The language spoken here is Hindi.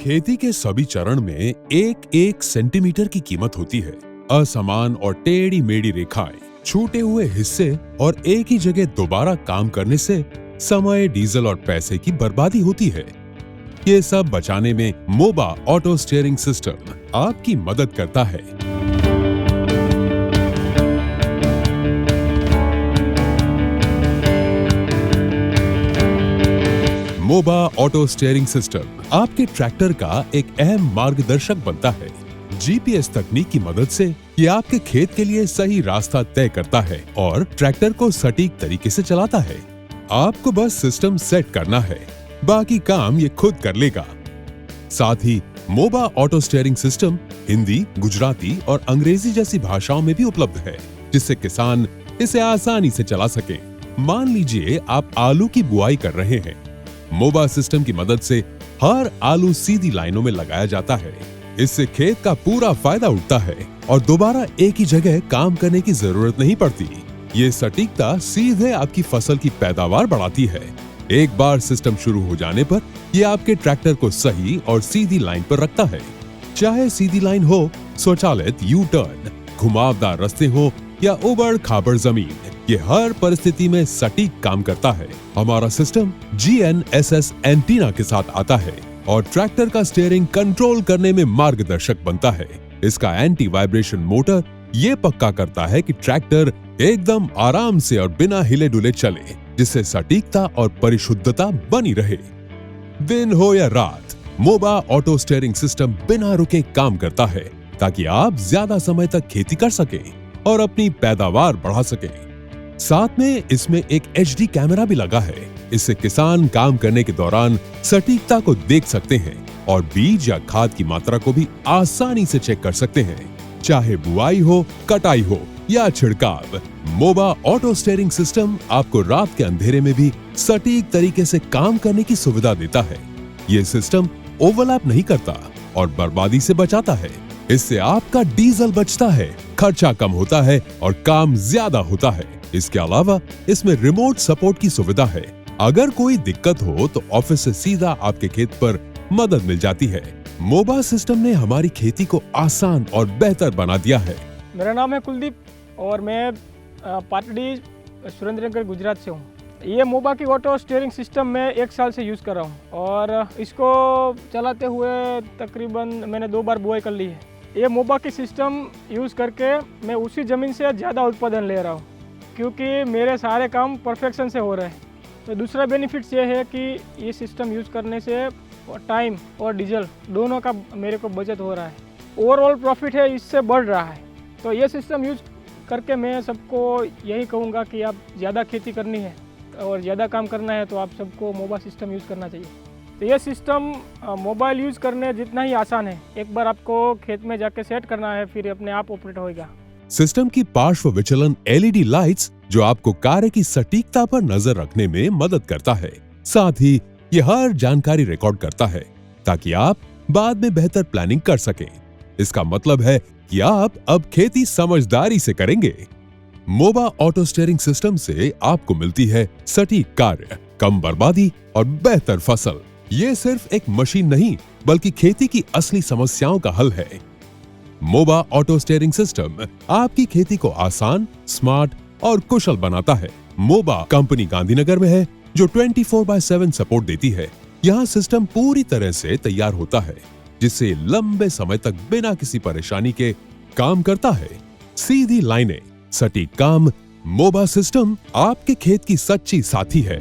खेती के सभी चरण में एक एक सेंटीमीटर की कीमत होती है। असमान और टेढ़ी मेढ़ी रेखाएं, छूटे हुए हिस्से और एक ही जगह दोबारा काम करने से समय, डीजल और पैसे की बर्बादी होती है। ये सब बचाने में मोबा ऑटो स्टीयरिंग सिस्टम आपकी मदद करता है। मोबा ऑटो स्टीयरिंग सिस्टम आपके ट्रैक्टर का एक अहम मार्गदर्शक बनता है। जीपीएस तकनीक की मदद से ये आपके खेत के लिए सही रास्ता तय करता है और ट्रैक्टर को सटीक तरीके से चलाता है। आपको बस सिस्टम सेट करना है, बाकी काम ये खुद कर लेगा। साथ ही मोबा auto steering system Hindi, Gujarati और अंग्रेजी जैसी भाषाओं में भी उपलब्ध है, जिससे किसान इसे आसानी से चला सके। मान लीजिए आप आलू की बुआई कर रहे हैं। मोबा सिस्टम की मदद से हर आलू सीधी लाइनों में लगाया जाता है। इससे खेत का पूरा फायदा उठता है और दोबारा एक ही जगह काम करने की जरूरत नहीं पड़ती। ये सटीकता सीधे आपकी फसल की पैदावार बढ़ाती है। एक बार सिस्टम शुरू हो जाने पर ये आपके ट्रैक्टर को सही और सीधी लाइन पर रखता है। चाहे सीधी लाइन हो, स्वचालित यू टर्न, घुमावदार रास्ते हो या उबड़ खाबड़ जमीन, ये हर परिस्थिति में सटीक काम करता है। हमारा सिस्टम GNSS एंटीना के साथ आता है और ट्रैक्टर का स्टीयरिंग कंट्रोल करने में मार्गदर्शक बनता है। इसका एंटी वाइब्रेशन मोटर ये पक्का करता है कि ट्रैक्टर एकदम आराम से और बिना हिले डुले चले, जिससे सटीकता और परिशुद्धता बनी रहे। दिन हो या रात, मोबा ऑटो स्टीयरिंग सिस्टम बिना रुके काम करता है, ताकि आप ज्यादा समय तक खेती कर सके और अपनी पैदावार बढ़ा सके। साथ में इसमें एक HD कैमरा भी लगा है। इससे किसान काम करने के दौरान सटीकता को देख सकते हैं और बीज या खाद की मात्रा को भी आसानी से चेक कर सकते हैं। चाहे बुआई हो, कटाई हो या छिड़काव, मोबा ऑटो स्टीयरिंग सिस्टम आपको रात के अंधेरे में भी सटीक तरीके से काम करने की सुविधा देता है। ये सिस्टम ओवरलैप नहीं करता और बर्बादी से बचाता है। इससे आपका डीजल बचता है, खर्चा कम होता है और काम ज्यादा होता है। इसके अलावा इसमें रिमोट सपोर्ट की सुविधा है। अगर कोई दिक्कत हो तो ऑफिस से सीधा आपके खेत पर मदद मिल जाती है। मोबा सिस्टम ने हमारी खेती को आसान और बेहतर बना दिया है। मेरा नाम है कुलदीप और मैं पाटड़ी सुरेंद्रनगर गुजरात से हूँ। ये मोबा की ऑटो स्टीयरिंग सिस्टम मैं 1 साल से यूज़ कर रहा हूँ और इसको चलाते हुए तकरीबन मैंने 2 बार बुआई कर ली है। ये मोबा की सिस्टम यूज़ करके मैं उसी ज़मीन से ज़्यादा उत्पादन ले रहा हूँ, क्योंकि मेरे सारे काम परफेक्शन से हो रहे हैं। तो दूसरा बेनिफिट्स ये है कि ये सिस्टम यूज़ करने से टाइम और डीजल दोनों का मेरे को बचत हो रहा है। ओवरऑल प्रॉफिट है इससे बढ़ रहा है। तो ये सिस्टम यूज़ करके मैं सबको यही कहूँगा कि आप ज़्यादा खेती करनी है और ज़्यादा काम करना है तो आप सबको मोबा सिस्टम यूज़ करना चाहिए। तो ये सिस्टम मोबाइल यूज़ करने जितना ही आसान है। एक बार आपको खेत में जाके सेट करना है, फिर अपने आप ऑपरेट होएगा। सिस्टम की पार्श्व विचलन LED लाइट्स जो आपको कार्य की सटीकता पर नजर रखने में मदद करता है। साथ ही ये हर जानकारी रिकॉर्ड करता है ताकि आप बाद में बेहतर प्लानिंग कर सकें। इसका मतलब है कि आप अब खेती समझदारी से करेंगे। मोबा ऑटो स्टीयरिंग सिस्टम से आपको मिलती है सटीक कार्य, कम बर्बादी और बेहतर फसल। ये सिर्फ एक मशीन नहीं, बल्कि खेती की असली समस्याओं का हल है। मोबा ऑटो स्टीयरिंग सिस्टम आपकी खेती को आसान, स्मार्ट और कुशल बनाता है। मोबा कंपनी गांधीनगर में है, जो 24/7 सपोर्ट देती है। यहाँ सिस्टम पूरी तरह से तैयार होता है, जिससे लंबे समय तक बिना किसी परेशानी के काम करता है। सीधी लाइनें, सटीक काम, मोबा सिस्टम आपके खेत की सच्ची साथी है।